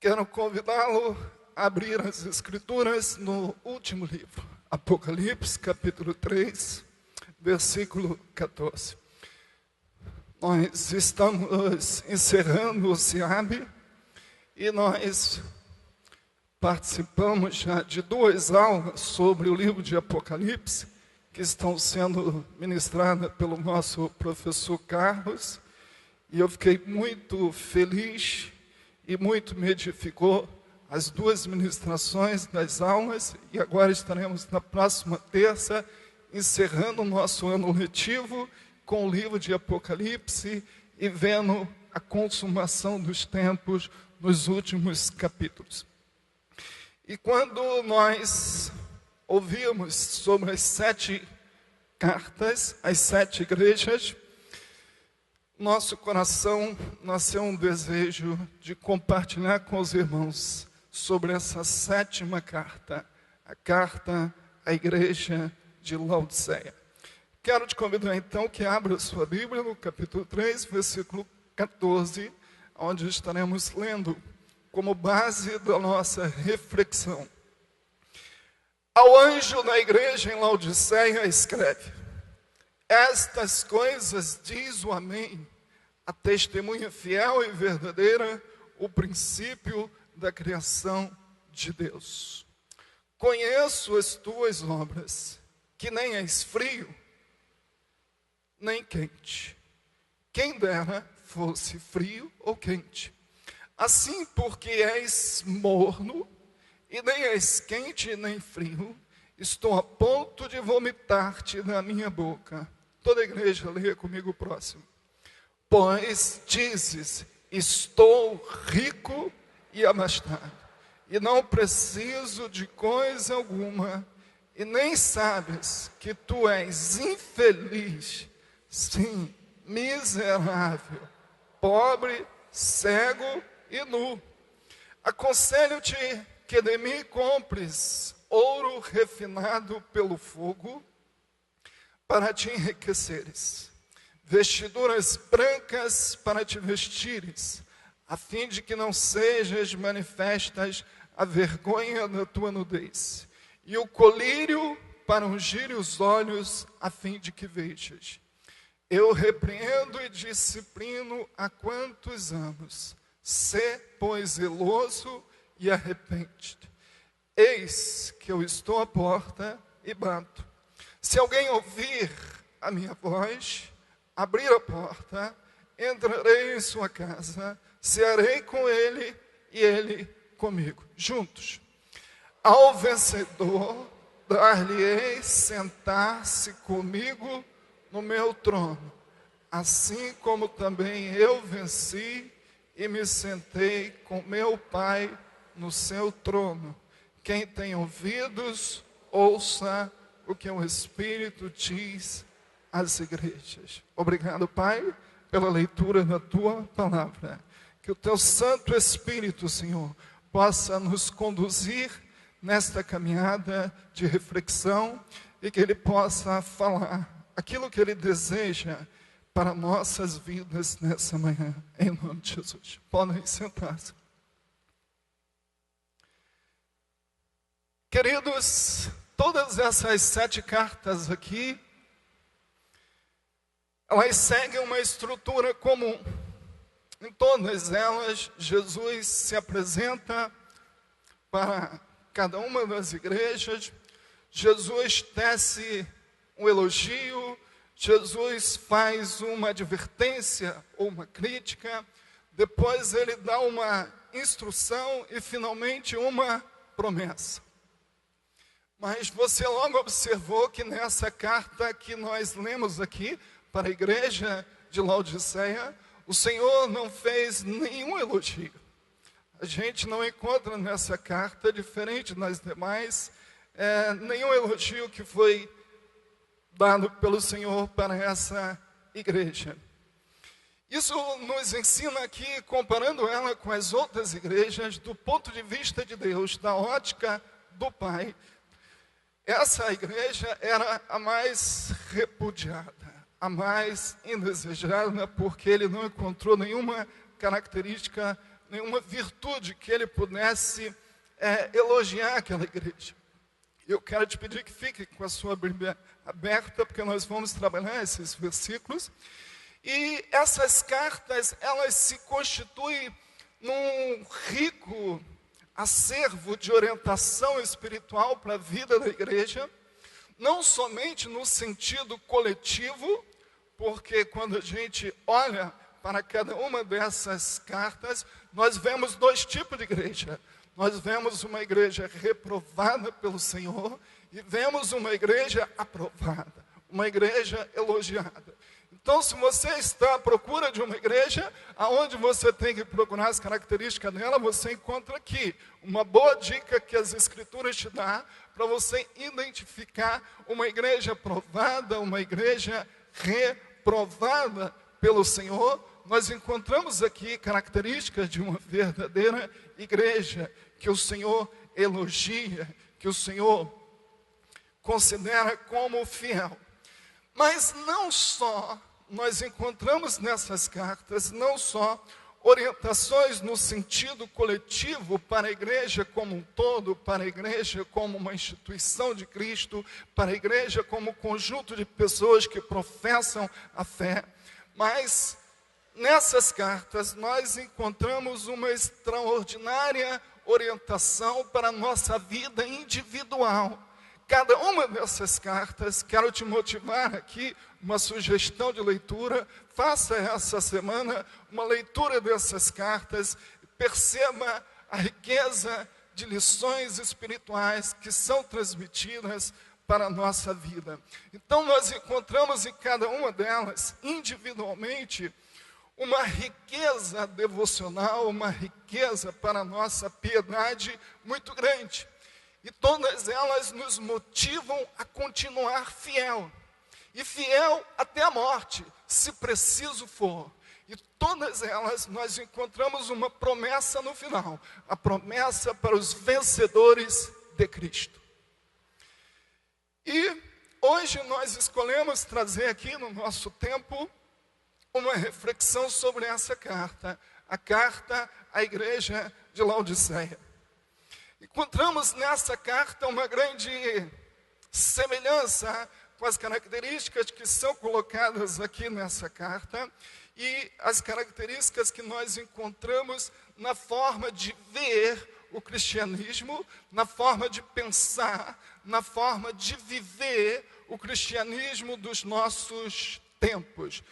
Quero convidá-lo a abrir as Escrituras no último livro, Apocalipse, capítulo 3, versículo 14. Nós estamos encerrando o SEAB e nós participamos já de 2 aulas sobre o livro de Apocalipse, que estão sendo ministradas pelo nosso professor Carlos, e eu fiquei muito feliz e muito me edificou as 2 ministrações das aulas, e agora estaremos na próxima terça, encerrando o nosso ano letivo com o livro de Apocalipse e vendo a consumação dos tempos nos últimos capítulos. E quando nós ouvimos sobre as 7 cartas, as 7 igrejas, nosso coração nasceu um desejo de compartilhar com os irmãos sobre essa 7ª carta, a carta à igreja de Laodiceia. Quero te convidar então que abra sua Bíblia no capítulo 3, versículo 14, onde estaremos lendo como base da nossa reflexão. Ao anjo da igreja em Laodiceia escreve: estas coisas diz o Amém, a testemunha fiel e verdadeira, o princípio da criação de Deus. Conheço as tuas obras, que nem és frio, nem quente. Quem dera fosse frio ou quente. Assim, porque és morno, e nem és quente nem frio, estou a ponto de vomitar-te da minha boca. Toda a igreja, leia comigo o próximo. Pois dizes, estou rico e abastado, e não preciso de coisa alguma, e nem sabes que tu és infeliz, sim, miserável, pobre, cego e nu. Aconselho-te que de mim compres ouro refinado pelo fogo, para te enriqueceres, vestiduras brancas para te vestires, a fim de que não sejas manifestas a vergonha da tua nudez, e o colírio para ungir os olhos, a fim de que vejas. Eu repreendo e disciplino há quantos anos. Sê, pois, zeloso e arrepende-te. Eis que eu estou à porta e bato. Se alguém ouvir a minha voz, abrir a porta, entrarei em sua casa, cearei com ele e ele comigo. Juntos. Ao vencedor, dar-lhe-ei sentar-se comigo no meu trono, assim como também eu venci e me sentei com meu Pai no seu trono. Quem tem ouvidos, ouça o que o Espírito diz às igrejas. Obrigado, Pai, pela leitura da Tua palavra. Que o Teu Santo Espírito, Senhor, possa nos conduzir nesta caminhada de reflexão e que Ele possa falar aquilo que Ele deseja para nossas vidas nessa manhã, em nome de Jesus. Podem sentar-se. Queridos, todas essas 7 cartas aqui, elas seguem uma estrutura comum. Em todas elas, Jesus se apresenta para cada uma das igrejas, Jesus tece um elogio, Jesus faz uma advertência ou uma crítica, depois ele dá uma instrução e finalmente uma promessa. Mas você logo observou que nessa carta que nós lemos aqui para a igreja de Laodiceia, o Senhor não fez nenhum elogio. A gente não encontra nessa carta, diferente das demais, nenhum elogio que foi dado pelo Senhor para essa igreja. Isso nos ensina aqui, comparando ela com as outras igrejas, do ponto de vista de Deus, da ótica do Pai. Essa igreja era a mais repudiada, a mais indesejada, porque ele não encontrou nenhuma característica nenhuma virtude que ele pudesse elogiar aquela igreja. Eu quero te pedir que fique com a sua Bíblia aberta, porque nós vamos trabalhar esses versículos. E essas cartas, elas se constituem num rico acervo de orientação espiritual para a vida da igreja, não somente no sentido coletivo, porque quando a gente olha para cada uma dessas cartas, nós vemos dois tipos de igreja. Nós vemos uma igreja reprovada pelo Senhor e vemos uma igreja aprovada, uma igreja elogiada. Então, se você está à procura de uma igreja, aonde você tem que procurar as características dela, você encontra aqui uma boa dica que as Escrituras te dão para você identificar uma igreja aprovada, uma igreja reprovada pelo Senhor. Nós encontramos aqui características de uma verdadeira igreja que o Senhor elogia, que o Senhor considera como fiel. Mas não só nós encontramos nessas cartas, não só orientações no sentido coletivo para a igreja como um todo, para a igreja como uma instituição de Cristo, para a igreja como conjunto de pessoas que professam a fé, mas nessas cartas nós encontramos uma extraordinária orientação para a nossa vida individual. Cada uma dessas cartas, quero te motivar aqui, uma sugestão de leitura, faça essa semana uma leitura dessas cartas, perceba a riqueza de lições espirituais que são transmitidas para a nossa vida. Então nós encontramos em cada uma delas, individualmente, uma riqueza devocional, uma riqueza para a nossa piedade muito grande. E todas elas nos motivam a continuar fiel. E fiel até a morte, se preciso for. E todas elas nós encontramos uma promessa no final. A promessa para os vencedores de Cristo. E hoje nós escolhemos trazer aqui no nosso tempo uma reflexão sobre essa carta. A carta à igreja de Laodiceia. Encontramos nessa carta uma grande semelhança com as características que são colocadas aqui nessa carta e as características que nós encontramos na forma de ver o cristianismo, na forma de pensar, na forma de viver o cristianismo dos nossos tempos.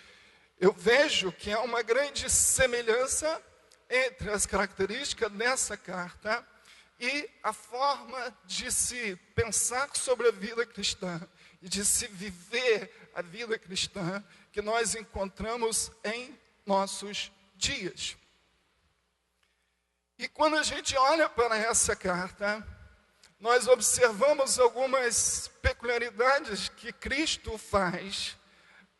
Eu vejo que há uma grande semelhança entre as características dessa carta e a forma de se pensar sobre a vida cristã e de se viver a vida cristã que nós encontramos em nossos dias. E quando a gente olha para essa carta, nós observamos algumas peculiaridades que Cristo faz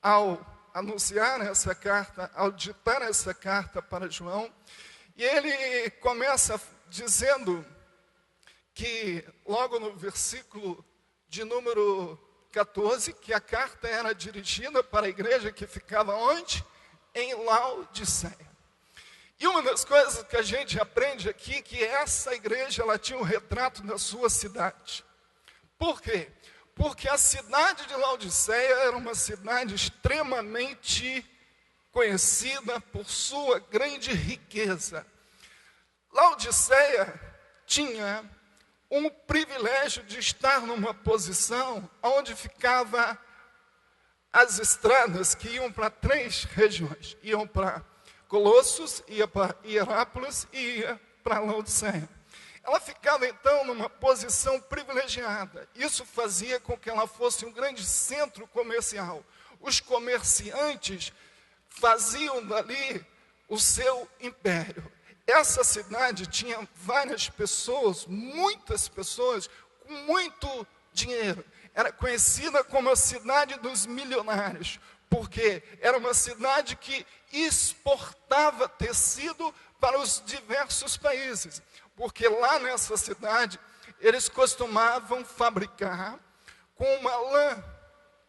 ao anunciar essa carta, ao ditar essa carta para João. E ele começa dizendo que logo no versículo de número 14, que a carta era dirigida para a igreja que ficava onde? Em Laodiceia. E uma das coisas que a gente aprende aqui, que essa igreja, ela tinha um retrato da sua cidade. Por quê? Porque a cidade de Laodiceia era uma cidade extremamente conhecida por sua grande riqueza. Laodiceia tinha um privilégio de estar numa posição onde ficava as estradas que iam para 3 regiões. Iam para Colossos, ia para Hierápolis e ia para Laodiceia. Ela ficava então numa posição privilegiada. Isso fazia com que ela fosse um grande centro comercial. Os comerciantes faziam dali o seu império. Essa cidade tinha várias pessoas, muitas pessoas, com muito dinheiro. Era conhecida como a cidade dos milionários, porque era uma cidade que exportava tecido para os diversos países. Porque lá nessa cidade, eles costumavam fabricar com uma lã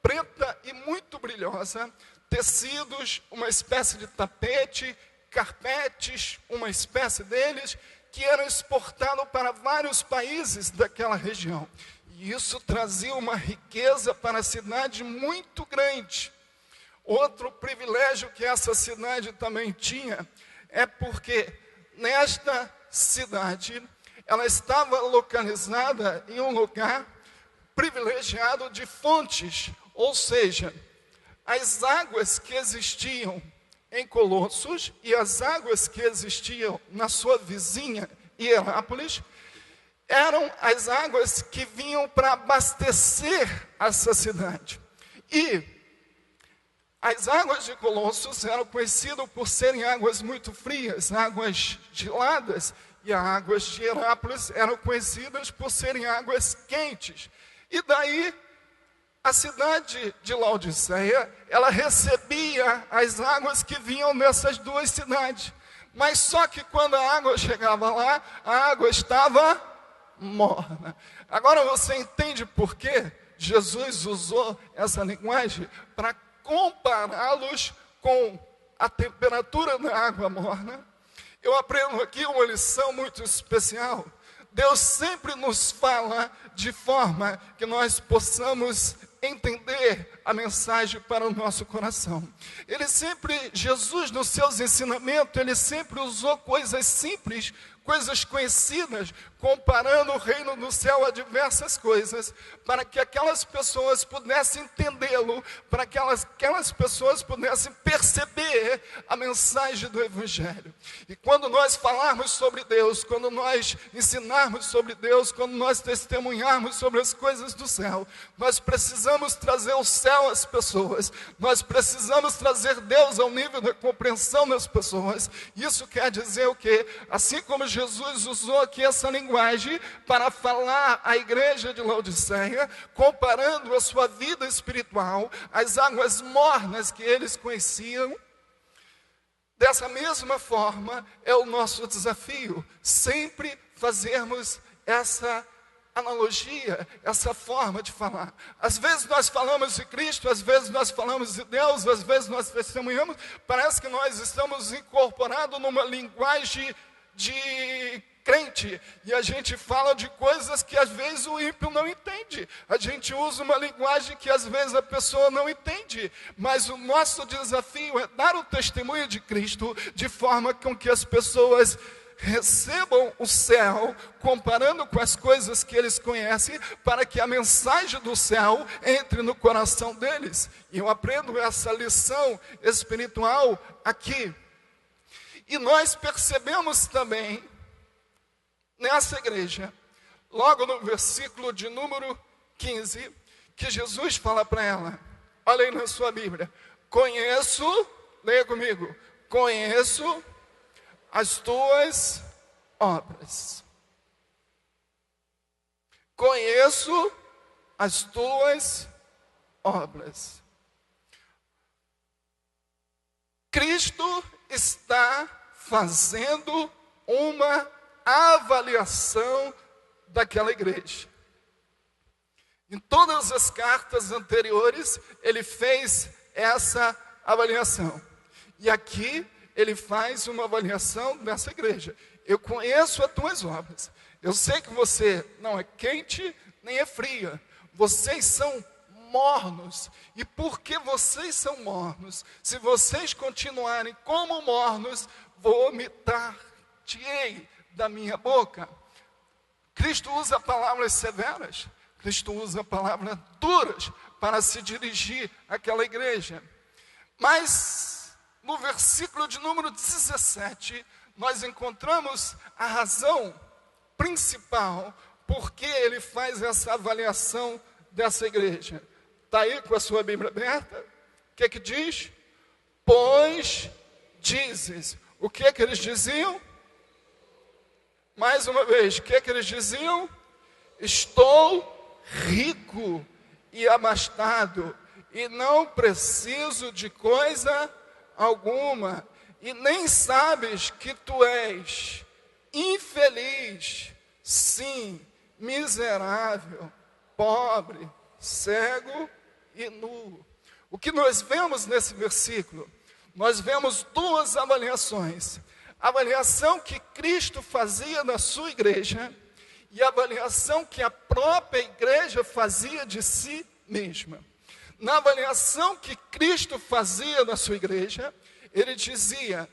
preta e muito brilhosa, tecidos, uma espécie de tapete, carpetes, uma espécie deles, que eram exportados para vários países daquela região. E isso trazia uma riqueza para a cidade muito grande. Outro privilégio que essa cidade também tinha é porque nesta cidade ela estava localizada em um lugar privilegiado de fontes, ou seja, as águas que existiam em Colossos e as águas que existiam na sua vizinha Hierápolis eram as águas que vinham para abastecer essa cidade. E as águas de Colossos eram conhecidas por serem águas muito frias, águas geladas, e as águas de Hierápolis eram conhecidas por serem águas quentes. E daí, a cidade de Laodiceia, ela recebia as águas que vinham dessas duas cidades. Mas só que quando a água chegava lá, a água estava morna. Agora você entende por que Jesus usou essa linguagem? Para compará-los com a temperatura da água morna. Eu aprendo aqui uma lição muito especial. Deus sempre nos fala de forma que nós possamos entender a mensagem para o nosso coração. Jesus nos seus ensinamentos, ele sempre usou coisas simples, coisas conhecidas, comparando o reino do céu a diversas coisas, para que aquelas pessoas pudessem entendê-lo, para que aquelas pessoas pudessem perceber a mensagem do Evangelho. E quando nós falarmos sobre Deus, quando nós ensinarmos sobre Deus, quando nós testemunharmos sobre as coisas do céu, nós precisamos trazer o céu às pessoas, nós precisamos trazer Deus ao nível da compreensão das pessoas. Isso quer dizer o quê? Assim como Jesus usou aqui essa linguagem para falar à igreja de Laodiceia, comparando a sua vida espiritual às águas mornas que eles conheciam. Dessa mesma forma, é o nosso desafio, sempre fazermos essa analogia, essa forma de falar. Às vezes nós falamos de Cristo, às vezes nós falamos de Deus, às vezes nós testemunhamos, parece que nós estamos incorporados numa linguagem de crente, e a gente fala de coisas que às vezes o ímpio não entende, a gente usa uma linguagem que às vezes a pessoa não entende, mas o nosso desafio é dar o testemunho de Cristo, de forma com que as pessoas recebam o céu, comparando com as coisas que eles conhecem, para que a mensagem do céu entre no coração deles. E eu aprendo essa lição espiritual aqui. E nós percebemos também, nessa igreja, logo no versículo de número 15, que Jesus fala para ela, olha aí na sua Bíblia, leia comigo, conheço as tuas obras. Conheço as tuas obras. Cristo está fazendo uma avaliação daquela igreja. Em todas as cartas anteriores, ele fez essa avaliação. E aqui, ele faz uma avaliação dessa igreja. Eu conheço as tuas obras. Eu sei que você não é quente, nem é fria. Vocês são mornos. E por que vocês são mornos? Se vocês continuarem como mornos, vomitar-te-ei da minha boca. Cristo usa palavras severas, Cristo usa palavras duras para se dirigir àquela igreja. Mas no versículo de número 17, nós encontramos a razão principal por que ele faz essa avaliação dessa igreja. Está aí com a sua Bíblia aberta? O que diz? Pois dizes. O que eles diziam? Mais uma vez, o que eles diziam? Estou rico e abastado, e não preciso de coisa alguma, e nem sabes que tu és infeliz, sim, miserável, pobre, cego e nu. O que nós vemos nesse versículo? nós vemos duas avaliações. A avaliação que Cristo fazia na sua igreja e a avaliação que a própria igreja fazia de si mesma. Na avaliação que Cristo fazia na sua igreja, ele dizia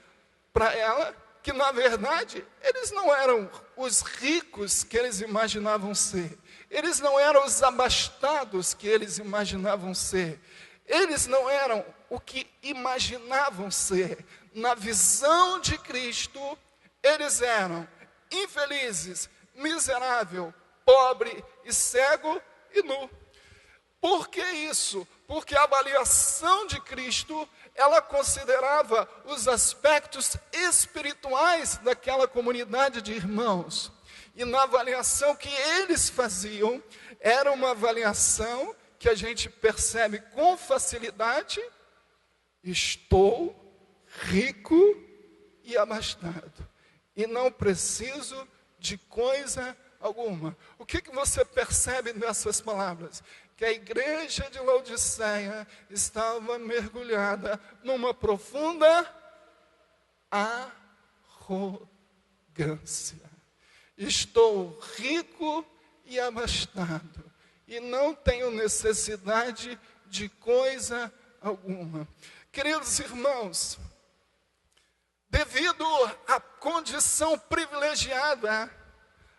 para ela que, na verdade, eles não eram os ricos que eles imaginavam ser. Eles não eram os abastados que eles imaginavam ser. Eles não eram o que imaginavam ser. Na visão de Cristo, eles eram infelizes, miserável, pobre e cego e nu. Por que isso? Porque a avaliação de Cristo, ela considerava os aspectos espirituais daquela comunidade de irmãos. E na avaliação que eles faziam, era uma avaliação que a gente percebe com facilidade: estou rico e abastado, e não preciso de coisa alguma. O que você percebe nessas palavras? Que a igreja de Laodiceia estava mergulhada numa profunda arrogância. Estou rico e abastado, e não tenho necessidade de coisa alguma. Queridos irmãos, devido à condição privilegiada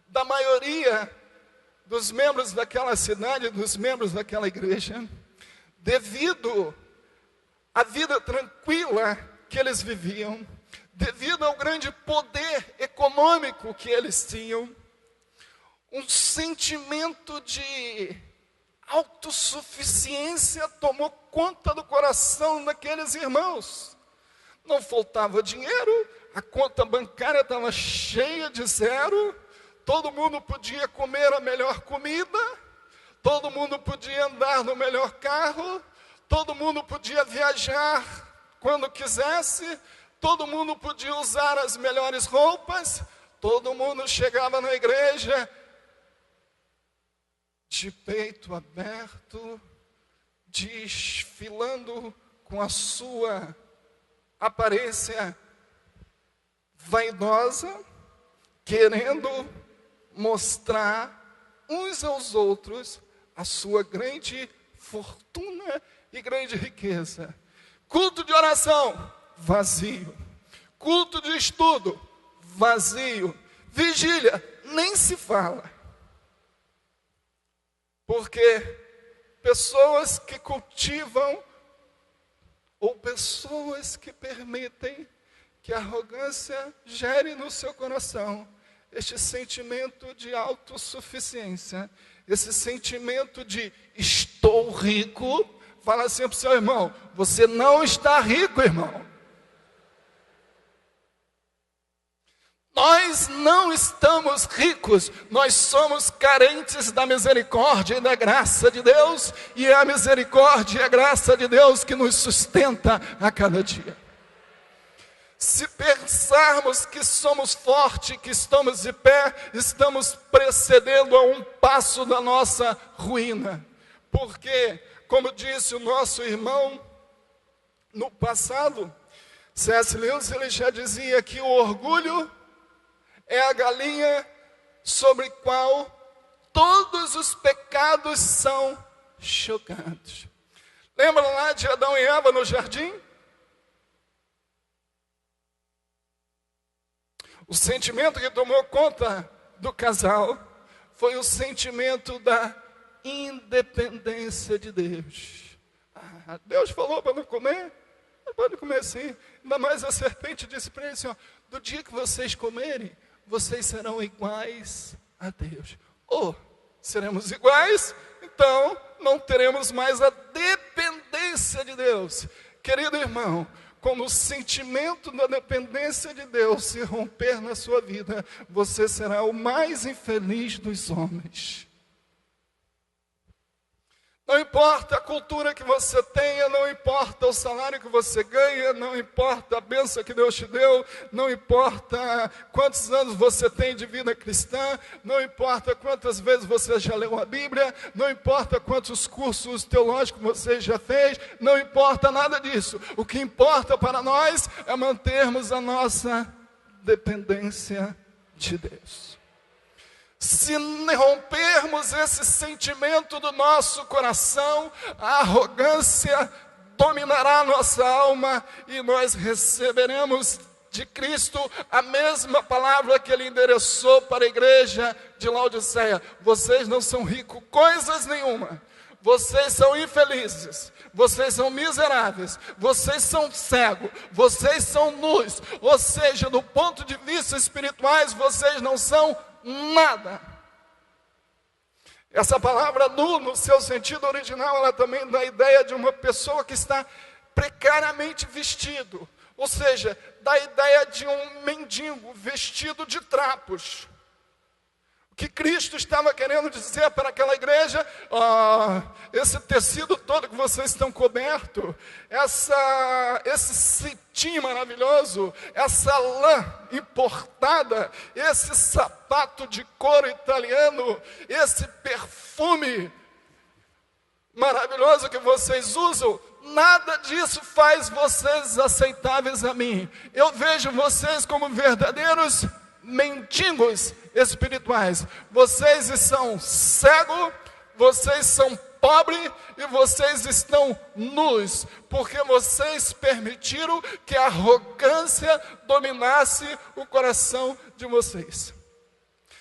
da maioria dos membros daquela cidade, dos membros daquela igreja, devido à vida tranquila que eles viviam, devido ao grande poder econômico que eles tinham, um sentimento de autossuficiência tomou conta do coração daqueles irmãos. Não faltava dinheiro, a conta bancária estava cheia de zero, todo mundo podia comer a melhor comida, todo mundo podia andar no melhor carro, todo mundo podia viajar quando quisesse, todo mundo podia usar as melhores roupas, todo mundo chegava na igreja de peito aberto, desfilando com a sua aparência vaidosa, querendo mostrar uns aos outros a sua grande fortuna e grande riqueza. Culto de oração, vazio. Culto de estudo, vazio. Vigília, nem se fala. Porque pessoas que cultivam ou pessoas que permitem que a arrogância gere no seu coração este sentimento de autossuficiência, esse sentimento de estou rico, fala assim para o seu irmão: você não está rico, irmão. Nós não estamos ricos, nós somos carentes da misericórdia e da graça de Deus, e é a misericórdia e a graça de Deus que nos sustenta a cada dia. Se pensarmos que somos fortes, que estamos de pé, estamos precedendo a um passo da nossa ruína. Porque, como disse o nosso irmão no passado, C.S. Lewis, ele já dizia que o orgulho é a galinha sobre qual todos os pecados são chocados. Lembra lá de Adão e Eva no jardim? O sentimento que tomou conta do casal foi o sentimento da independência de Deus. Deus falou para não comer? Não pode comer sim. Ainda mais a serpente disse para ele assim: ó, do dia que vocês comerem, vocês serão iguais a Deus. Ou seremos iguais, então não teremos mais a dependência de Deus. Querido irmão, quando o sentimento da dependência de Deus se romper na sua vida, você será o mais infeliz dos homens. Não importa a cultura que você tenha, não importa o salário que você ganha, não importa a bênção que Deus te deu, não importa quantos anos você tem de vida cristã, não importa quantas vezes você já leu a Bíblia, não importa quantos cursos teológicos você já fez, não importa nada disso. O que importa para nós é mantermos a nossa dependência de Deus. Se rompermos esse sentimento do nosso coração, a arrogância dominará a nossa alma e nós receberemos de Cristo a mesma palavra que Ele endereçou para a igreja de Laodiceia: vocês não são ricos coisas nenhuma, vocês são infelizes, vocês são miseráveis, vocês são cegos, vocês são nus, ou seja, do ponto de vista espirituais, vocês não são nada. Essa palavra nu, no seu sentido original, ela também dá a ideia de uma pessoa que está precariamente vestido, ou seja, dá a ideia de um mendigo vestido de trapos. O que Cristo estava querendo dizer para aquela igreja: esse tecido todo que vocês estão cobertos, esse cetim maravilhoso, essa lã importada, esse sapato de couro italiano, esse perfume maravilhoso que vocês usam, nada disso faz vocês aceitáveis a mim. Eu vejo vocês como verdadeiros mendigos espirituais. Vocês são cegos, vocês são pobres e vocês estão nus, porque vocês permitiram que a arrogância dominasse o coração de vocês.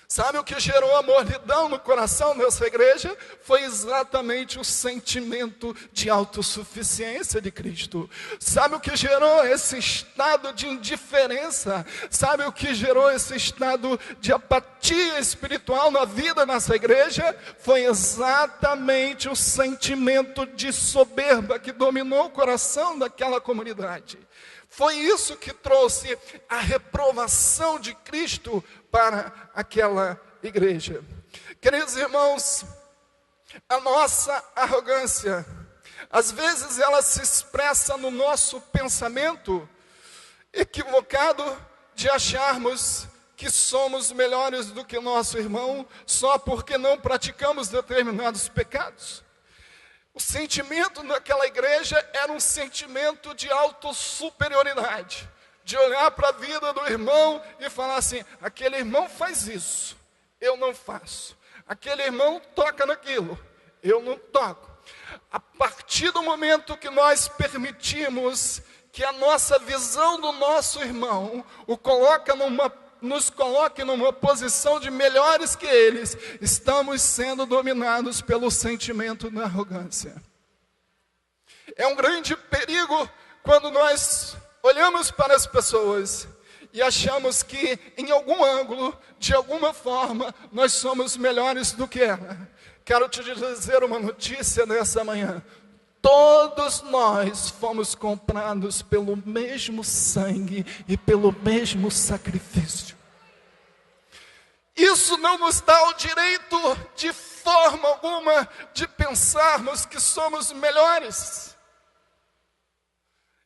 Sabe o que gerou a mornidão no coração dessa igreja? Foi exatamente o sentimento de autossuficiência de Cristo. Sabe o que gerou esse estado de indiferença? Sabe o que gerou esse estado de apatia espiritual na vida dessa igreja? Foi exatamente o sentimento de soberba que dominou o coração daquela comunidade. Foi isso que trouxe a reprovação de Cristo para aquela igreja. Queridos irmãos, a nossa arrogância, às vezes ela se expressa no nosso pensamento equivocado de acharmos que somos melhores do que o nosso irmão só porque não praticamos determinados pecados. O sentimento daquela igreja era um sentimento de autossuperioridade, de olhar para a vida do irmão e falar assim: aquele irmão faz isso, eu não faço. Aquele irmão toca naquilo, eu não toco. A partir do momento que nós permitimos que a nossa visão do nosso irmão nos coloque numa posição de melhores que eles, estamos sendo dominados pelo sentimento da arrogância. É um grande perigo quando nós olhamos para as pessoas e achamos que em algum ângulo, de alguma forma, nós somos melhores do que ela. Quero te dizer uma notícia nessa manhã: todos nós fomos comprados pelo mesmo sangue e pelo mesmo sacrifício. Isso não nos dá o direito, de forma alguma, de pensarmos que somos melhores.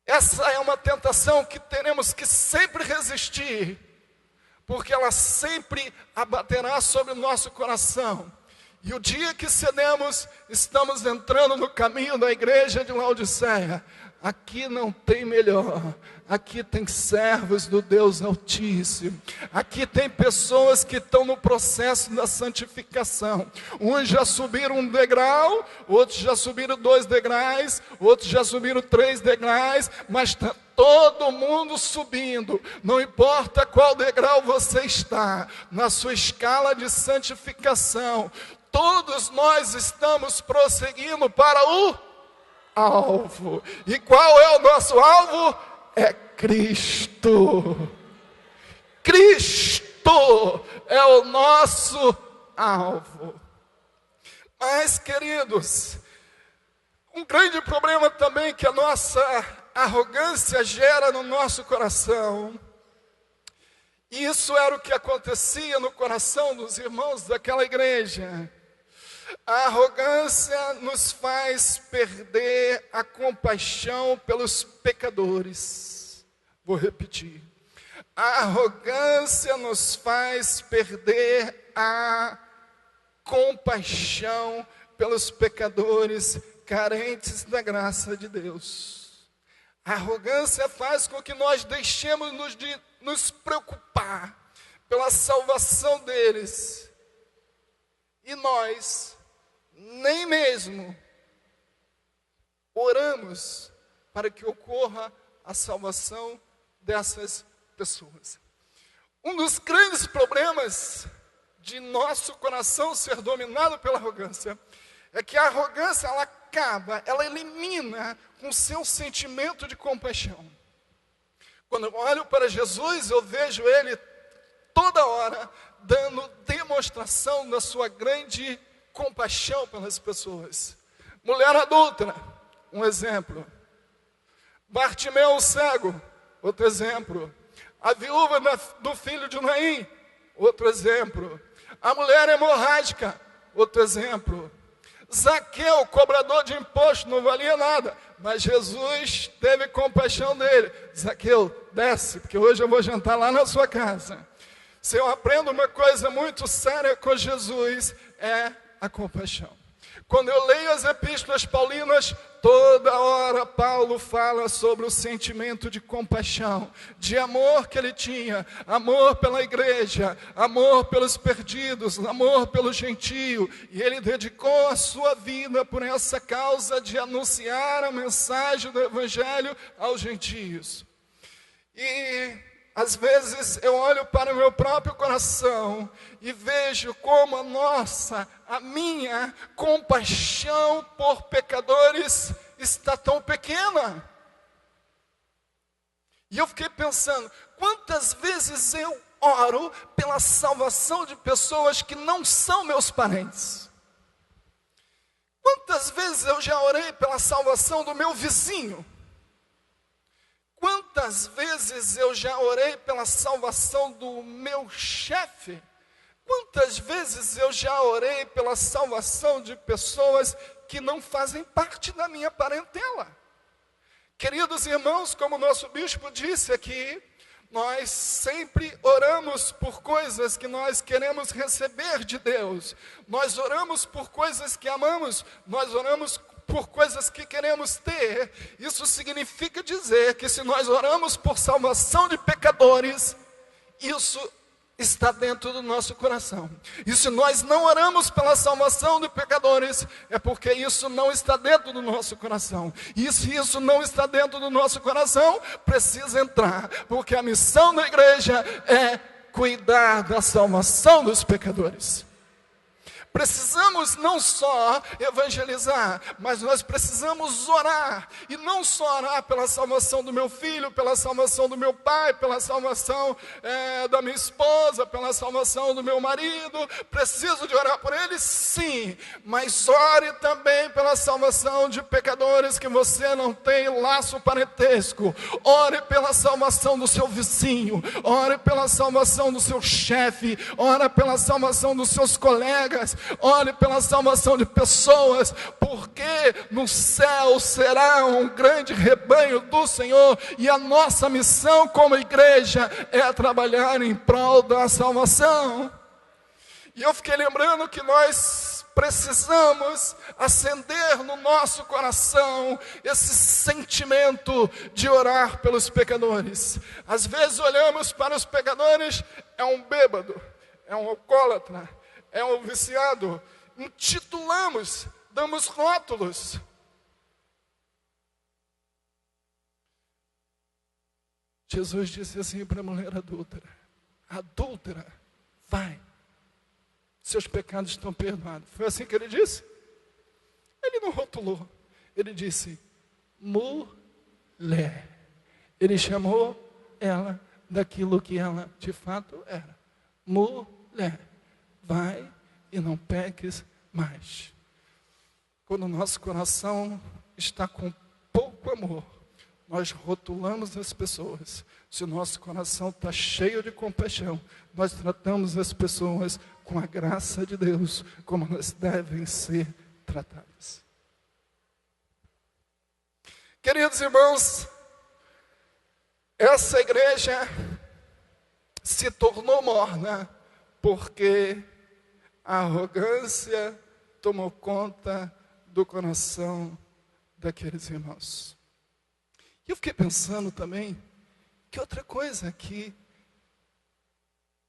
Essa é uma tentação que teremos que sempre resistir, porque ela sempre abaterá sobre o nosso coração. E o dia que cedemos, estamos entrando no caminho da igreja de Laodiceia. Aqui não tem melhor, aqui tem servos do Deus Altíssimo, aqui tem pessoas que estão no processo da santificação. Uns já subiram um degrau, outros já subiram 2 degraus, outros já subiram 3 degraus, mas está todo mundo subindo. Não importa qual degrau você está na sua escala de santificação, todos nós estamos prosseguindo para o alvo. E qual é o nosso alvo? É Cristo. Cristo é o nosso alvo. Mas, queridos, um grande problema também que a nossa arrogância gera no nosso coração, e isso era o que acontecia no coração dos irmãos daquela igreja. A arrogância nos faz perder a compaixão pelos pecadores. Vou repetir. A arrogância nos faz perder a compaixão pelos pecadores carentes da graça de Deus. A arrogância faz com que nós deixemos de nos preocupar pela salvação deles. E nós nem mesmo oramos para que ocorra a salvação dessas pessoas. Um dos grandes problemas de nosso coração ser dominado pela arrogância é que a arrogância ela elimina o seu sentimento de compaixão. Quando eu olho para Jesus, eu vejo ele toda hora dando demonstração da sua grande compaixão pelas pessoas. Mulher adúltera, um exemplo. Bartimeu o cego, outro exemplo. A viúva do filho de Naim, outro exemplo. A mulher hemorrágica, outro exemplo. Zaqueu, cobrador de imposto, não valia nada, mas Jesus teve compaixão dele. Zaqueu, desce, porque hoje eu vou jantar lá na sua casa. Se eu aprendo uma coisa muito séria com Jesus, é a compaixão. Quando eu leio as epístolas paulinas, toda hora Paulo fala sobre o sentimento de compaixão, de amor que ele tinha, amor pela igreja, amor pelos perdidos, amor pelo gentio, e ele dedicou a sua vida por essa causa de anunciar a mensagem do evangelho aos gentios. E às vezes eu olho para o meu próprio coração e vejo como a minha compaixão por pecadores está tão pequena. E eu fiquei pensando, quantas vezes eu oro pela salvação de pessoas que não são meus parentes? Quantas vezes eu já orei pela salvação do meu vizinho? Quantas vezes eu já orei pela salvação do meu chefe? Quantas vezes eu já orei pela salvação de pessoas que não fazem parte da minha parentela? Queridos irmãos, como o nosso bispo disse aqui, nós sempre oramos por coisas que nós queremos receber de Deus. Nós oramos por coisas que amamos, nós oramos por coisas que queremos ter. Isso significa dizer que se nós oramos por salvação de pecadores, isso está dentro do nosso coração. E se nós não oramos pela salvação de pecadores, é porque isso não está dentro do nosso coração. E se isso não está dentro do nosso coração, precisa entrar, porque a missão da igreja é cuidar da salvação dos pecadores. Precisamos não só evangelizar, mas nós precisamos orar. E não só orar pela salvação do meu filho, pela salvação do meu pai, pela salvação da minha esposa, pela salvação do meu marido. Preciso de orar por eles? Sim. Mas ore também pela salvação de pecadores que você não tem laço parentesco. Ore pela salvação do seu vizinho. Ore pela salvação do seu chefe. Ore pela salvação dos seus colegas. Ore pela salvação de pessoas, porque no céu será um grande rebanho do Senhor, e a nossa missão como igreja é trabalhar em prol da salvação. E eu fiquei lembrando que nós precisamos acender no nosso coração esse sentimento de orar pelos pecadores. Às vezes olhamos para os pecadores, é um bêbado, é um alcoólatra, é um viciado, intitulamos, damos rótulos. Jesus disse assim para a mulher adúltera, vai, seus pecados estão perdoados. Foi assim que ele disse? Ele não rotulou, ele disse, mulher. Ele chamou ela daquilo que ela de fato era, mulher. Vai e não peques mais. Quando o nosso coração está com pouco amor, nós rotulamos as pessoas. Se o nosso coração está cheio de compaixão, nós tratamos as pessoas com a graça de Deus, como elas devem ser tratadas. Queridos irmãos, essa igreja se tornou morna porque a arrogância tomou conta do coração daqueles irmãos. E eu fiquei pensando também que outra coisa que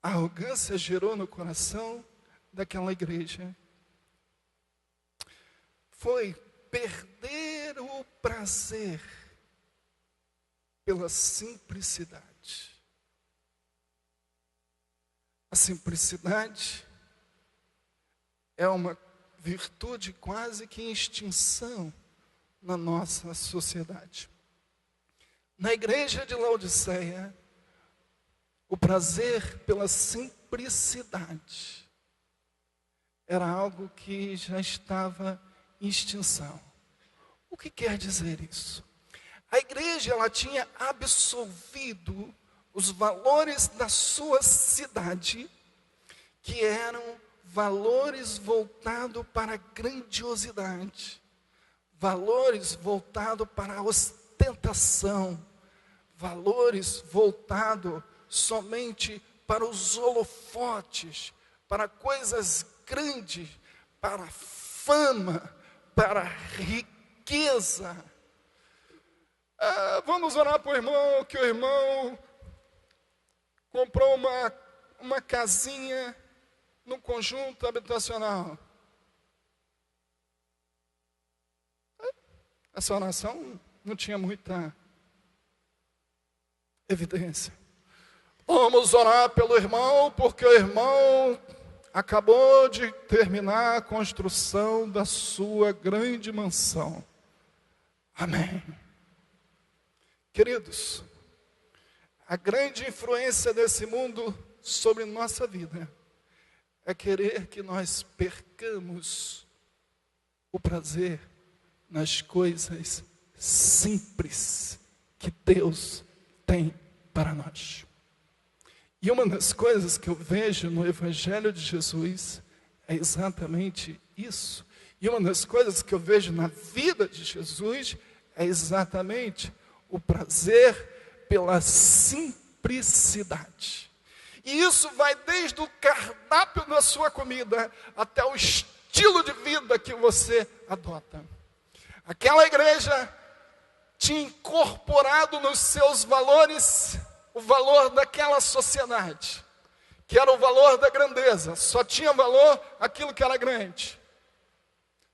a arrogância gerou no coração daquela igreja foi perder o prazer pela simplicidade. A simplicidade é uma virtude quase que em extinção na nossa sociedade. Na igreja de Laodiceia, o prazer pela simplicidade era algo que já estava em extinção. O que quer dizer isso? A igreja, ela tinha absolvido os valores da sua cidade, que eram valores voltados para a grandiosidade, valores voltados para a ostentação, valores voltados somente para os holofotes, para coisas grandes, para a fama, para a riqueza. Vamos orar para o irmão, que o irmão comprou uma casinha num conjunto habitacional. Essa oração não tinha muita evidência. Vamos orar pelo irmão, porque o irmão acabou de terminar a construção da sua grande mansão. Amém. Queridos, a grande influência desse mundo sobre nossa vida é querer que nós percamos o prazer nas coisas simples que Deus tem para nós. E uma das coisas que eu vejo no Evangelho de Jesus é exatamente isso. E uma das coisas que eu vejo na vida de Jesus é exatamente o prazer pela simplicidade. E isso vai desde o cardápio da sua comida até o estilo de vida que você adota. Aquela igreja tinha incorporado nos seus valores o valor daquela sociedade, que era o valor da grandeza. Só tinha valor aquilo que era grande.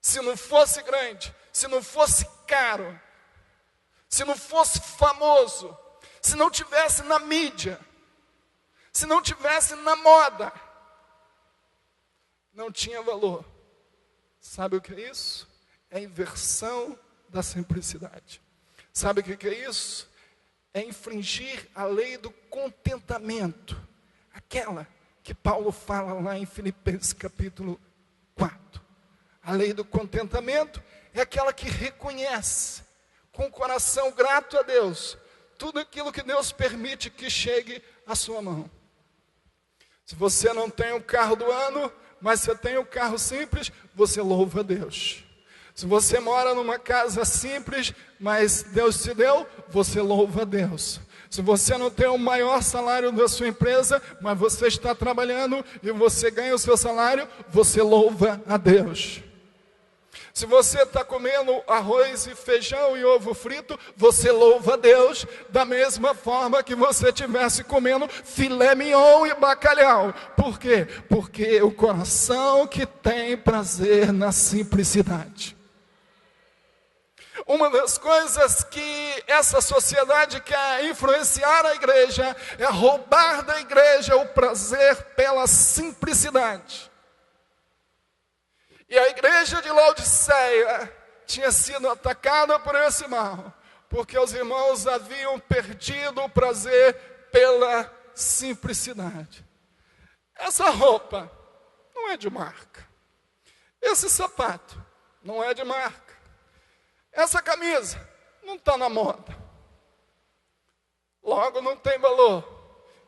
Se não fosse grande, se não fosse caro, se não fosse famoso, se não tivesse na mídia, se não tivesse na moda, não tinha valor. Sabe o que é isso? É a inversão da simplicidade. Sabe o que é isso? É infringir a lei do contentamento, aquela que Paulo fala lá em Filipenses capítulo 4. A lei do contentamento é aquela que reconhece com o coração grato a Deus tudo aquilo que Deus permite que chegue à sua mão. Se você não tem o carro do ano, mas você tem o carro simples, você louva a Deus. Se você mora numa casa simples, mas Deus te deu, você louva a Deus. Se você não tem o maior salário da sua empresa, mas você está trabalhando e você ganha o seu salário, você louva a Deus. Se você está comendo arroz e feijão e ovo frito, você louva a Deus da mesma forma que você estivesse comendo filé mignon e bacalhau. Por quê? Porque o coração que tem prazer na simplicidade. Uma das coisas que essa sociedade quer influenciar a igreja é roubar da igreja o prazer pela simplicidade. E a igreja de Laodiceia tinha sido atacada por esse mal, porque os irmãos haviam perdido o prazer pela simplicidade. Essa roupa não é de marca. Esse sapato não é de marca. Essa camisa não está na moda. Logo não tem valor.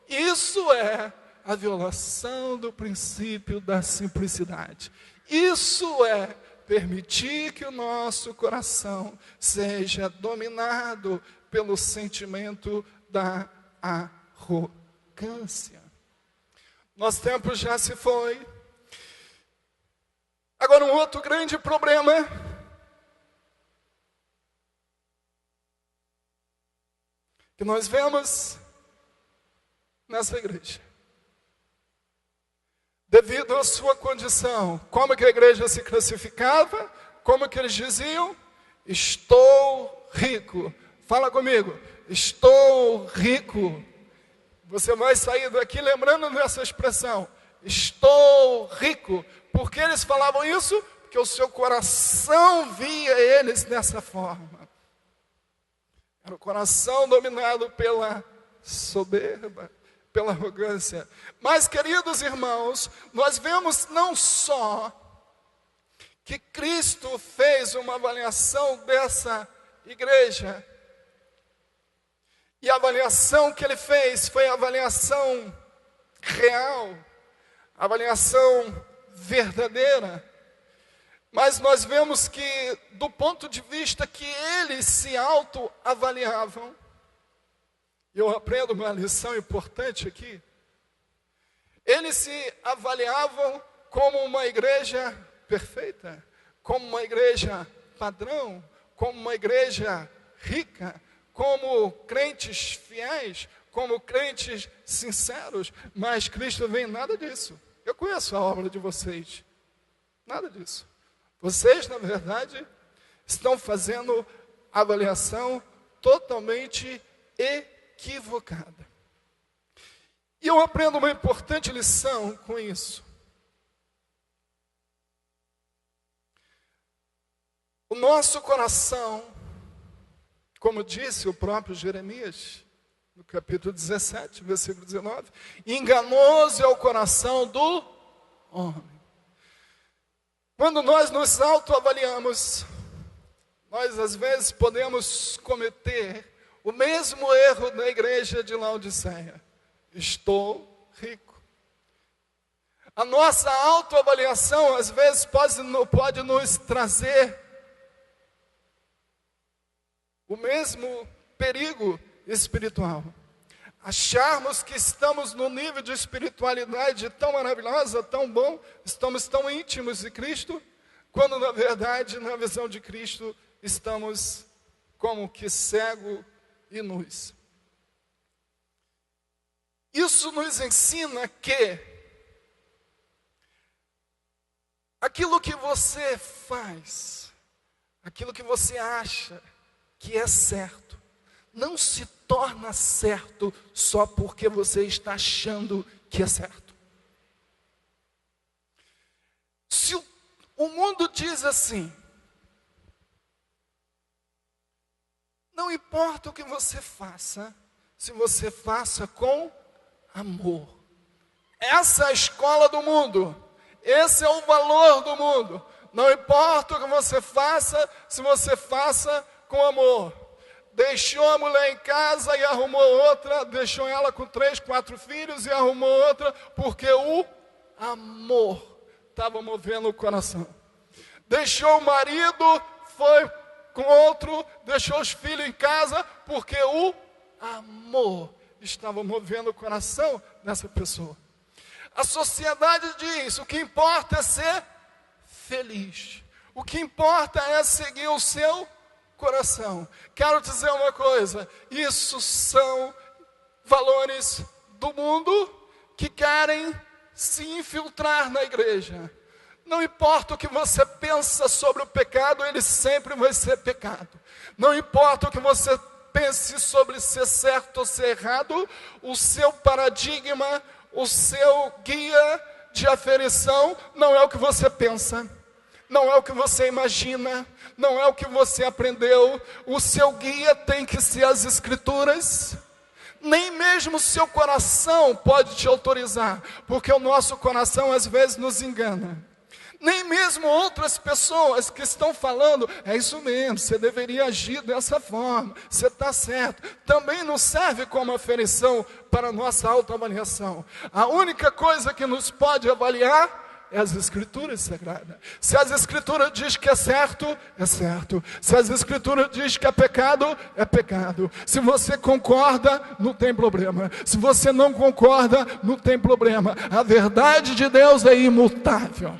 Isso é a violação do princípio da simplicidade. Isso é permitir que o nosso coração seja dominado pelo sentimento da arrogância. Nosso tempo já se foi. Agora, um outro grande problema que nós vemos nessa igreja. Devido à sua condição, como que a igreja se classificava? Como que eles diziam? Estou rico. Fala comigo. Estou rico. Você vai sair daqui lembrando dessa expressão. Estou rico. Por que eles falavam isso? Porque o seu coração via eles dessa forma. Era o coração dominado pela soberba, pela arrogância. Mas, queridos irmãos, nós vemos não só que Cristo fez uma avaliação dessa igreja, e a avaliação que ele fez foi a avaliação real, a avaliação verdadeira. Mas nós vemos que, do ponto de vista que eles se autoavaliavam, e eu aprendo uma lição importante aqui, eles se avaliavam como uma igreja perfeita, como uma igreja padrão, como uma igreja rica, como crentes fiéis, como crentes sinceros. Mas Cristo vem nada disso. Eu conheço a obra de vocês. Nada disso. Vocês, na verdade, estão fazendo avaliação totalmente equivocada. E eu aprendo uma importante lição com isso. O nosso coração, como disse o próprio Jeremias, no capítulo 17, versículo 19, enganoso é o coração do homem. Quando nós nos autoavaliamos, nós às vezes podemos cometer o mesmo erro da igreja de Laodiceia. Estou rico. A nossa autoavaliação às vezes pode nos trazer o mesmo perigo espiritual. Acharmos que estamos num nível de espiritualidade tão maravilhosa, tão bom, estamos tão íntimos de Cristo, quando na verdade, na visão de Cristo, estamos como que cego e nus. Isso nos ensina que aquilo que você faz, aquilo que você acha que é certo, não se torna certo só porque você está achando que é certo. Se o mundo diz assim, não importa o que você faça, se você faça com amor. Essa é a escola do mundo. Esse é o valor do mundo. Não importa o que você faça, se você faça com amor. Deixou a mulher em casa e arrumou outra, deixou ela com 3, 4 filhos e arrumou outra, porque o amor estava movendo o coração. Deixou o marido, foi com outro, deixou os filhos em casa, porque o amor estava movendo o coração dessa pessoa. A sociedade diz, o que importa é ser feliz. O que importa é seguir o seu coração. Quero dizer uma coisa, isso são valores do mundo que querem se infiltrar na igreja. Não importa o que você pensa sobre o pecado, ele sempre vai ser pecado. Não importa o que você pense sobre ser certo ou ser errado, o seu paradigma, o seu guia de aferição não é o que você pensa. Não é o que você imagina, não é o que você aprendeu. O seu guia tem que ser as Escrituras. Nem mesmo o seu coração pode te autorizar, porque o nosso coração às vezes nos engana. Nem mesmo outras pessoas que estão falando, é isso mesmo, você deveria agir dessa forma, você está certo. Também não serve como aferição para a nossa autoavaliação. A única coisa que nos pode avaliar é as Escrituras Sagradas. Se as Escrituras diz que é certo, é certo. Se as Escrituras diz que é pecado, é pecado. Se você concorda, não tem problema. Se você não concorda, não tem problema. A verdade de Deus é imutável.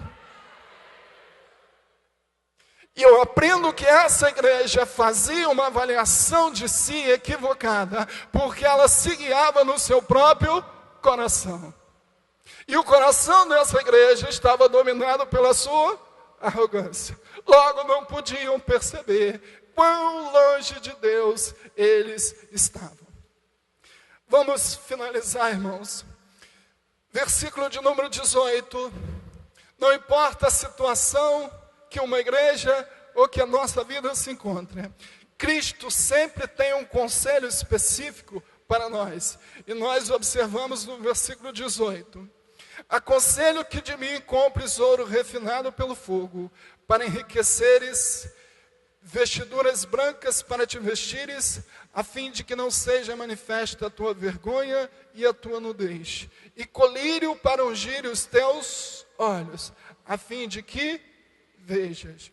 E eu aprendo que essa igreja fazia uma avaliação de si equivocada, porque ela se guiava no seu próprio coração. E o coração dessa igreja estava dominado pela sua arrogância. Logo não podiam perceber quão longe de Deus eles estavam. Vamos finalizar, irmãos. Versículo de número 18. Não importa a situação que uma igreja ou que a nossa vida se encontre, Cristo sempre tem um conselho específico para nós. E nós observamos no versículo 18. Aconselho que de mim compres ouro refinado pelo fogo, para enriqueceres, vestiduras brancas para te vestires, a fim de que não seja manifesta a tua vergonha e a tua nudez, e colírio para ungir os teus olhos, a fim de que vejas.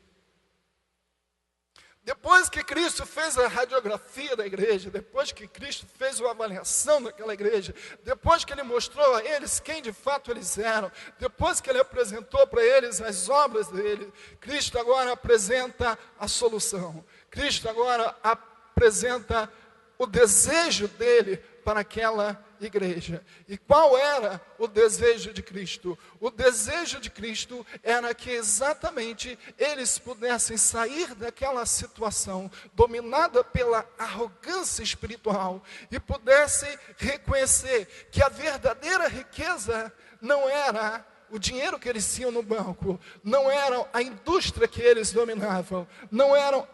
Depois que Cristo fez a radiografia da igreja, depois que Cristo fez uma avaliação daquela igreja, depois que Ele mostrou a eles quem de fato eles eram, depois que Ele apresentou para eles as obras dele, Cristo agora apresenta a solução. Cristo agora apresenta o desejo dele para aquela igreja. E qual era o desejo de Cristo? O desejo de Cristo era que exatamente eles pudessem sair daquela situação dominada pela arrogância espiritual e pudessem reconhecer que a verdadeira riqueza não era o dinheiro que eles tinham no banco, não era a indústria que eles dominavam, não era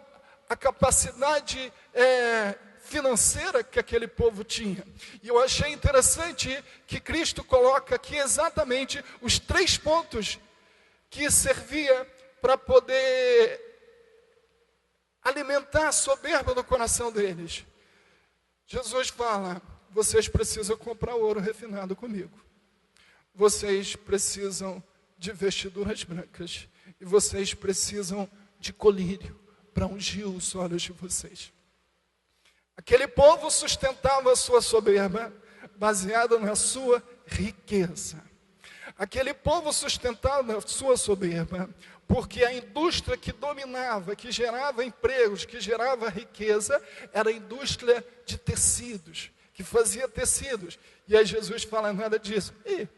a capacidade financeira que aquele povo tinha. E eu achei interessante que Cristo coloca aqui exatamente os 3 pontos que servia para poder alimentar a soberba do coração deles. Jesus fala: vocês precisam comprar ouro refinado comigo. Vocês precisam de vestiduras brancas. E vocês precisam de colírio para ungir os olhos de vocês. Aquele povo sustentava a sua soberba baseada na sua riqueza. Aquele povo sustentava a sua soberba porque a indústria que dominava, que gerava empregos, que gerava riqueza, era a indústria de tecidos, que fazia tecidos. E aí Jesus fala nada disso. E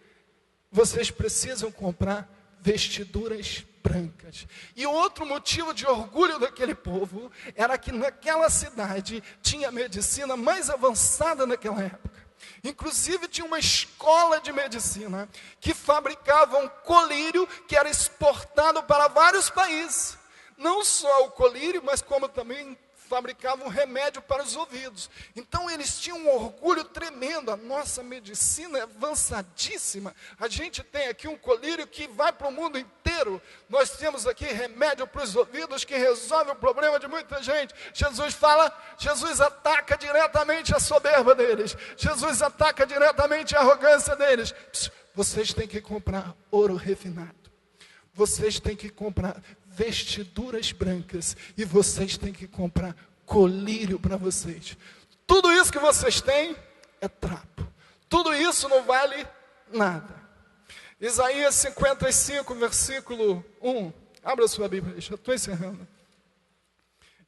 vocês precisam comprar vestiduras brancas. E outro motivo de orgulho daquele povo era que naquela cidade tinha a medicina mais avançada naquela época. Inclusive tinha uma escola de medicina que fabricava um colírio que era exportado para vários países. Não só o colírio, mas como também fabricavam remédio para os ouvidos. Então eles tinham um orgulho tremendo. A nossa medicina é avançadíssima. A gente tem aqui um colírio que vai para o mundo inteiro. Nós temos aqui remédio para os ouvidos que resolve o problema de muita gente. Jesus ataca diretamente a soberba deles. Jesus ataca diretamente a arrogância deles. Vocês têm que comprar ouro refinado. Vocês têm que comprar vestiduras brancas e vocês têm que comprar colírio para vocês. Tudo isso que vocês têm é trapo. Tudo isso não vale nada. Isaías 55, versículo 1. Abra sua Bíblia, já estou encerrando.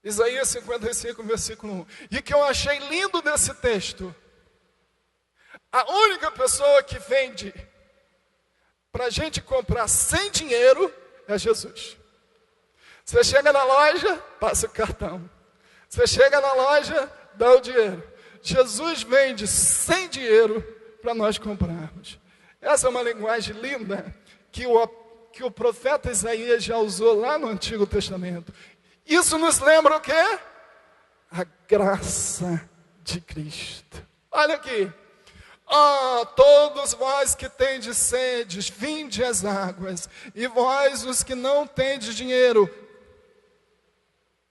Isaías 55, versículo 1. E que eu achei lindo desse texto: a única pessoa que vende para a gente comprar sem dinheiro é Jesus. Você chega na loja, passa o cartão. Você chega na loja, dá o dinheiro. Jesus vende sem dinheiro para nós comprarmos. Essa é uma linguagem linda que o profeta Isaías já usou lá no Antigo Testamento. Isso nos lembra o quê? A graça de Cristo. Olha aqui. Ó, todos vós que tendes sedes, vinde às águas, e vós os que não tendes dinheiro,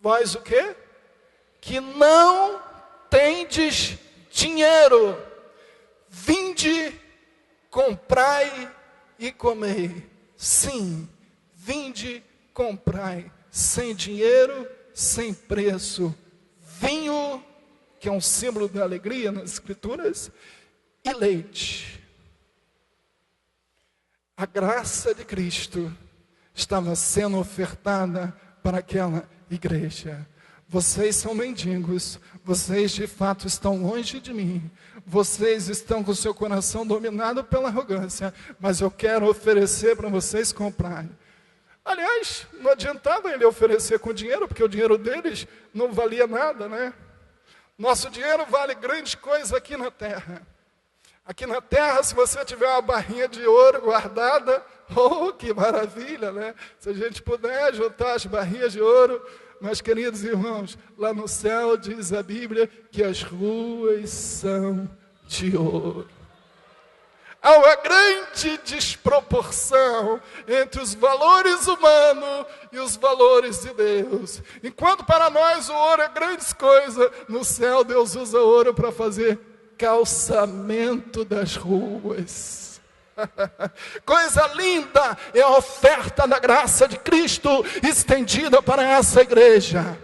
vós o quê? Que não tendes dinheiro, vinde, comprai e comei. Sim, vinde, comprai, sem dinheiro, sem preço, vinho, que é um símbolo da alegria nas Escrituras, e leite. A graça de Cristo estava sendo ofertada para aquela igreja. Vocês são mendigos, vocês de fato estão longe de mim, vocês estão com seu coração dominado pela arrogância, mas eu quero oferecer para vocês comprarem. Aliás, não adiantava ele oferecer com dinheiro, porque o dinheiro deles não valia nada, né? Nosso dinheiro vale grande coisa aqui na terra. Aqui na terra, se você tiver uma barrinha de ouro guardada, oh, que maravilha, né? Se a gente puder juntar as barrinhas de ouro, meus queridos irmãos, lá no céu diz a Bíblia que as ruas são de ouro. Há uma grande desproporção entre os valores humanos e os valores de Deus. Enquanto para nós o ouro é grande coisa, no céu Deus usa ouro para fazer calçamento das ruas. Coisa linda é a oferta da graça de Cristo estendida para essa igreja.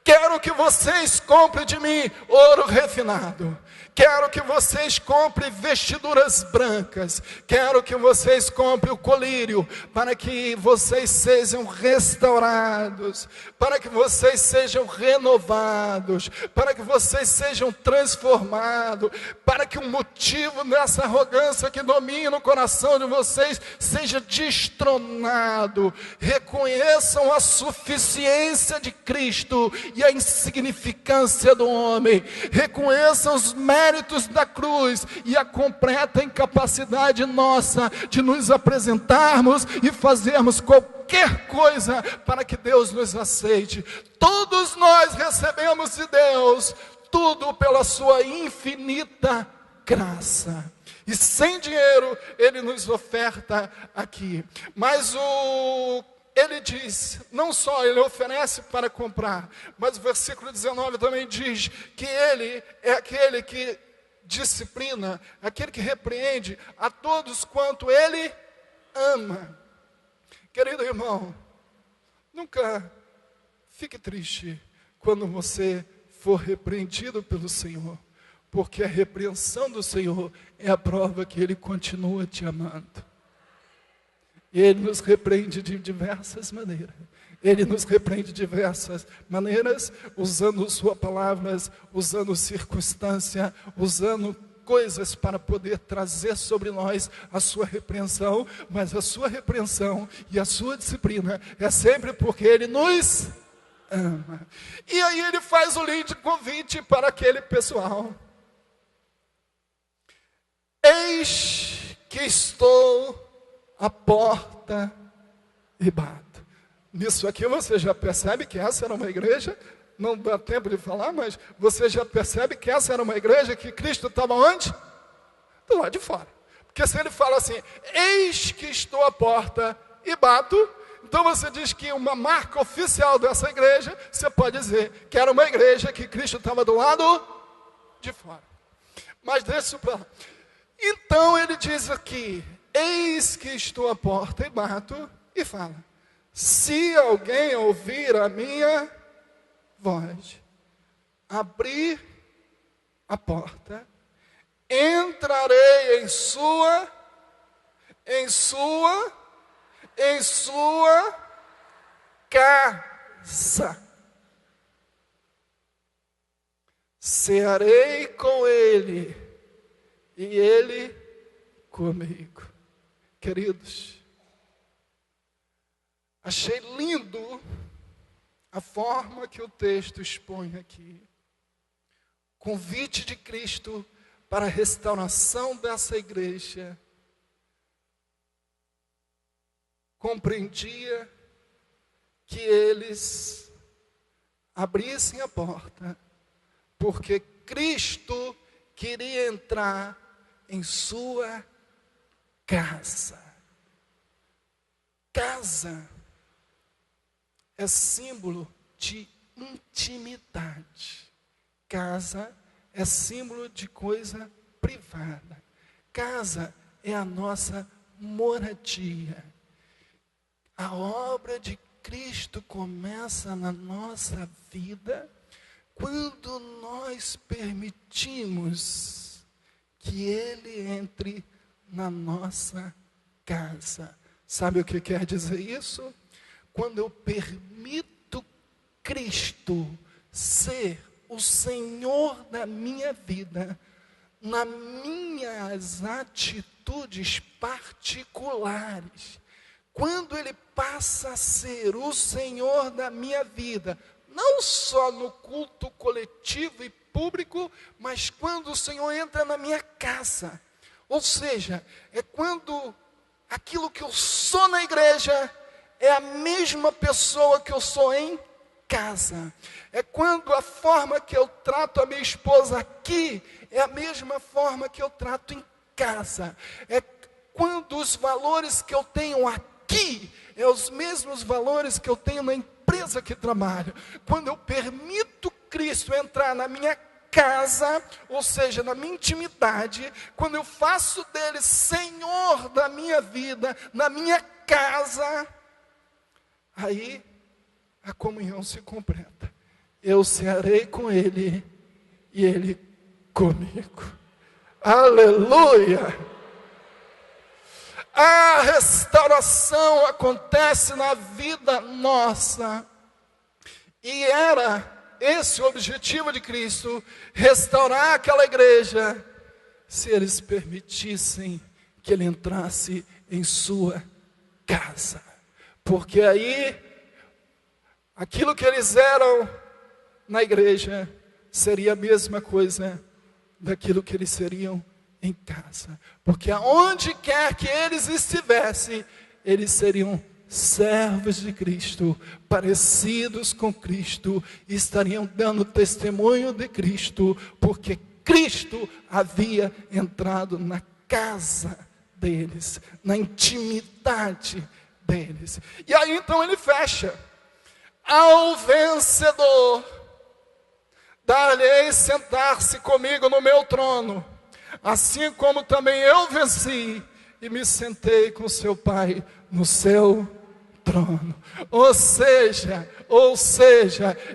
Quero que vocês comprem de mim ouro refinado. Quero que vocês comprem vestiduras brancas. Quero que vocês comprem o colírio, para que vocês sejam restaurados, para que vocês sejam renovados, para que vocês sejam transformados, para que o motivo dessa arrogância que domina o coração de vocês seja destronado. Reconheçam a suficiência de Cristo e a insignificância do homem. Reconheçam os méritos da cruz e a completa incapacidade nossa de nos apresentarmos e fazermos qualquer coisa para que Deus nos aceite. Todos nós recebemos de Deus tudo pela sua infinita graça. E sem dinheiro Ele nos oferta aqui. Mas Ele diz, não só Ele oferece para comprar, mas o versículo 19 também diz que Ele é aquele que disciplina, aquele que repreende a todos quanto Ele ama. Querido irmão, nunca fique triste quando você for repreendido pelo Senhor, porque a repreensão do Senhor é a prova que Ele continua te amando. Ele nos repreende de diversas maneiras. Ele nos repreende de diversas maneiras, usando sua palavras, usando circunstância, usando coisas para poder trazer sobre nós a sua repreensão. Mas a sua repreensão e a sua disciplina é sempre porque Ele nos ama. E aí Ele faz o lindo convite para aquele pessoal. Eis que estou à porta e bato. Nisso aqui você já percebe que essa era uma igreja, não dá tempo de falar, mas você já percebe que essa era uma igreja que Cristo estava onde? Do lado de fora. Porque se Ele fala assim, eis que estou à porta e bato, então você diz que uma marca oficial dessa igreja, você pode dizer que era uma igreja que Cristo estava do lado de fora. Mas deixa isso para lá. Então Ele diz aqui, eis que estou à porta e bato, e fala, se alguém ouvir a minha voz, abrir a porta, entrarei em sua casa, cearei com ele, e ele comigo. Queridos, achei lindo a forma que o texto expõe aqui. Convite de Cristo para a restauração dessa igreja. Compreendia que eles abrissem a porta, porque Cristo queria entrar em sua casa. Casa é símbolo de intimidade. Casa é símbolo de coisa privada. Casa é a nossa moradia. A obra de Cristo começa na nossa vida quando nós permitimos que Ele entre na nossa casa. Sabe o que quer dizer isso? Quando eu permito Cristo ser o Senhor da minha vida, nas minhas atitudes particulares, quando Ele passa a ser o Senhor da minha vida, não só no culto coletivo e público, mas quando o Senhor entra na minha casa. Ou seja, é quando aquilo que eu sou na igreja é a mesma pessoa que eu sou em casa. É quando a forma que eu trato a minha esposa aqui é a mesma forma que eu trato em casa. É quando os valores que eu tenho aqui é os mesmos valores que eu tenho na empresa que trabalho. Quando eu permito Cristo entrar na minha casa, ou seja, na minha intimidade, quando eu faço dele Senhor da minha vida, na minha casa, aí a comunhão se completa. Eu cearei com ele e ele comigo. Aleluia! A restauração acontece na vida nossa. E era esse o objetivo de Cristo, restaurar aquela igreja, se eles permitissem que ele entrasse em sua casa. Porque aí, aquilo que eles eram na igreja, seria a mesma coisa daquilo que eles seriam em casa. Porque aonde quer que eles estivessem, eles seriam servos de Cristo, parecidos com Cristo, e estariam dando testemunho de Cristo, porque Cristo havia entrado na casa deles, na intimidade deles. E aí então ele fecha: ao vencedor dar-lhe sentar-se comigo no meu trono, assim como também eu venci e me sentei com seu Pai no seu trono. Ou seja,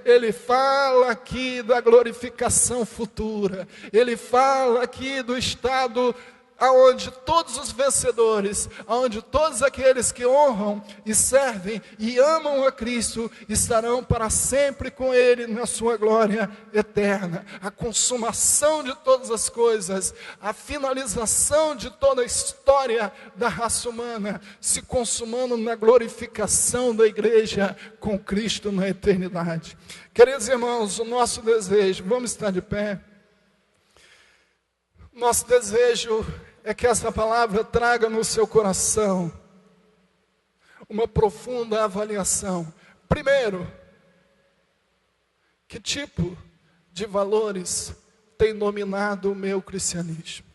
ele fala aqui da glorificação futura. Ele fala aqui do estado aonde todos os vencedores, aonde todos aqueles que honram e servem e amam a Cristo, estarão para sempre com Ele na sua glória eterna. A consumação de todas as coisas, a finalização de toda a história da raça humana, se consumando na glorificação da igreja com Cristo na eternidade. Queridos irmãos, o nosso desejo, vamos estar de pé. Nosso desejo é que essa palavra traga no seu coração uma profunda avaliação. Primeiro, que tipo de valores tem dominado o meu cristianismo?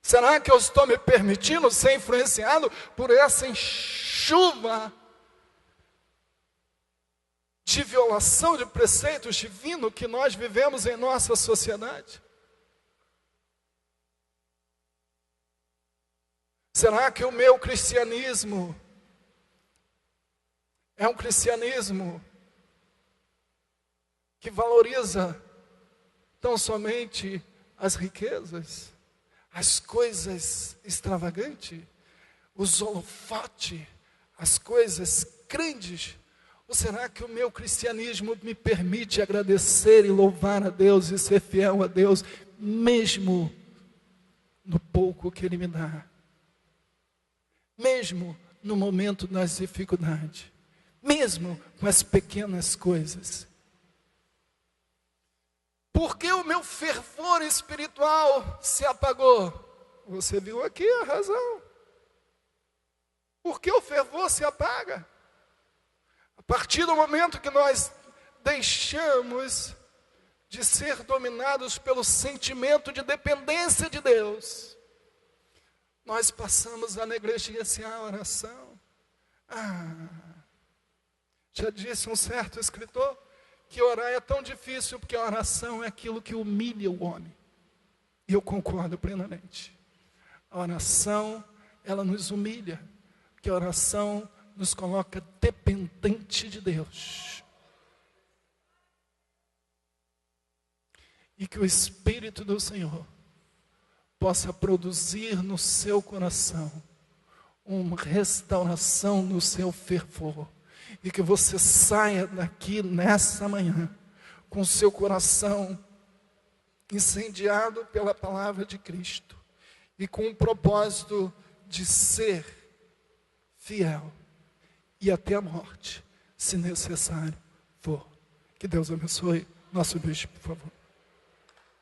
Será que eu estou me permitindo ser influenciado por essa chuva de violação de preceitos divinos que nós vivemos em nossa sociedade? Será que o meu cristianismo é um cristianismo que valoriza tão somente as riquezas, as coisas extravagantes, os holofotes, as coisas grandes? Ou será que o meu cristianismo me permite agradecer e louvar a Deus e ser fiel a Deus, mesmo no pouco que Ele me dá? Mesmo no momento das dificuldades, mesmo com as pequenas coisas. Por que o meu fervor espiritual se apagou? Você viu aqui a razão. Por que o fervor se apaga? A partir do momento que nós deixamos de ser dominados pelo sentimento de dependência de Deus, nós passamos a negligenciar a oração. Já disse um certo escritor que orar é tão difícil porque a oração é aquilo que humilha o homem. E eu concordo plenamente. A oração, ela nos humilha, porque a oração nos coloca dependente de Deus. E que o Espírito do Senhor possa produzir no seu coração uma restauração no seu fervor. E que você saia daqui nessa manhã com o seu coração incendiado pela palavra de Cristo e com o propósito de ser fiel e até a morte, se necessário for. Que Deus abençoe. Nosso bispo, por favor.